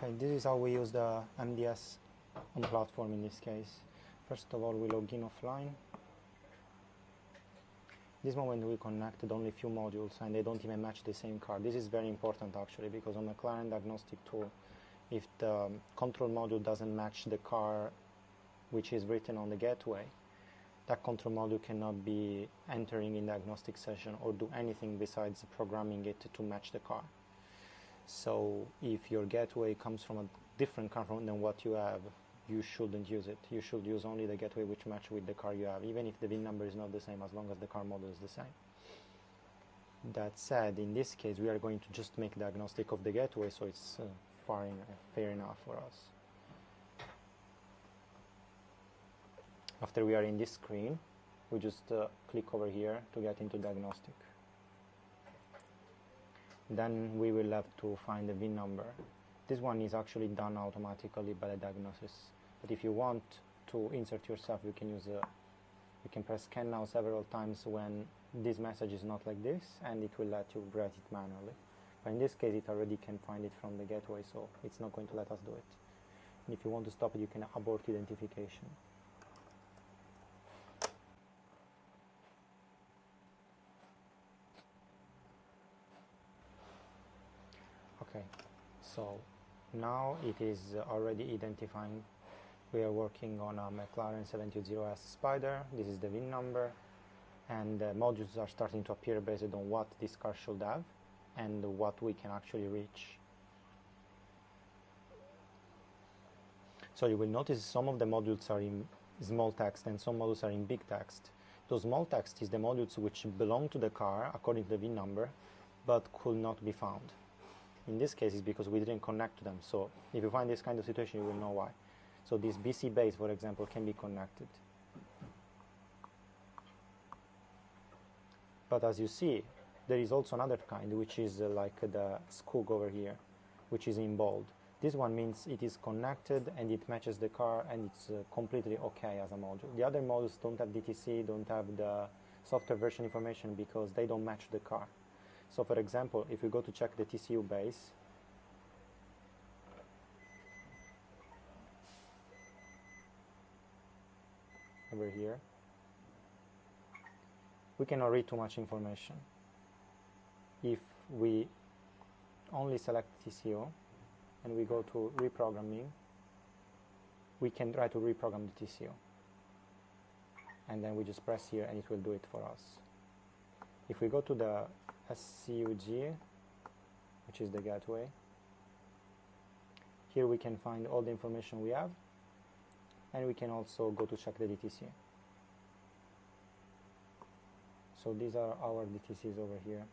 Okay, this is how we use the MDS on platform in this case. First of all, we log in offline. This moment we connected only a few modules and they don't even match the same card. This is very important actually, because on a client diagnostic tool, if the control module doesn't match the car which is written on the gateway, that control module cannot be entering in diagnostic session or do anything besides programming it to match the car. So if your gateway comes from a different car than what you have, you shouldn't use it. You should use only the gateway which match with the car you have, even if the VIN number is not the same, as long as the car model is the same. That said, in this case we are going to just make diagnostic of the gateway, so it's fair enough for us. After we are in this screen, we just click over here to get into diagnostic. Then we will have to find the VIN number. This one is actually done automatically by the diagnosis. But if you want to insert yourself, you can use you can press scan now several times when this message is not like this, and it will let you write it manually. But in this case, it already can find it from the gateway, so it's not going to let us do it. And if you want to stop it, you can abort identification. Okay, so now it is already identifying. We are working on a McLaren 720S Spider. This is the VIN number, and the modules are starting to appear based on what this car should have and what we can actually reach. So you will notice some of the modules are in small text and some modules are in big text. Those small text is the modules which belong to the car according to the VIN number, but could not be found. In this case, it's because we didn't connect to them. So if you find this kind of situation, you will know why. So this BC base, for example, can be connected. But as you see, there is also another kind, which is like the Skoog over here, which is in bold. This one means it is connected and it matches the car and it's completely okay as a module. The other modules don't have DTC, don't have the software version information because they don't match the car. So for example, if you go to check the TCU base, over here, we cannot read too much information. If we only select TCU and we go to reprogramming, we can try to reprogram the TCU. And then we just press here and it will do it for us. If we go to the SCUG, which is the gateway, here we can find all the information we have, and we can also go to check the DTC. So these are our DTCs over here.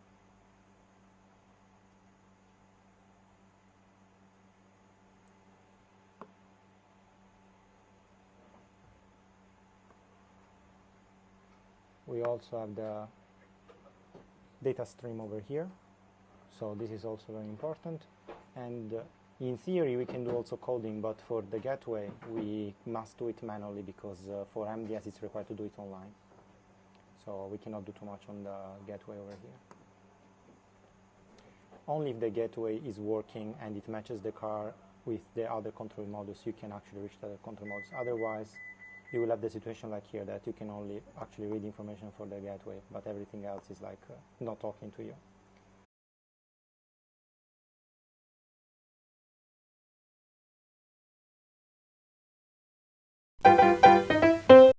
We also have the data stream over here, so this is also very important. And in theory we can do also coding, but for the gateway we must do it manually because for MDS it's required to do it online, so we cannot do too much on the gateway over here. Only if the gateway is working and it matches the car with the other control modules, you can actually reach the control modules. Otherwise you will have the situation like here, that you can only actually read information for the gateway, but everything else is like not talking to you.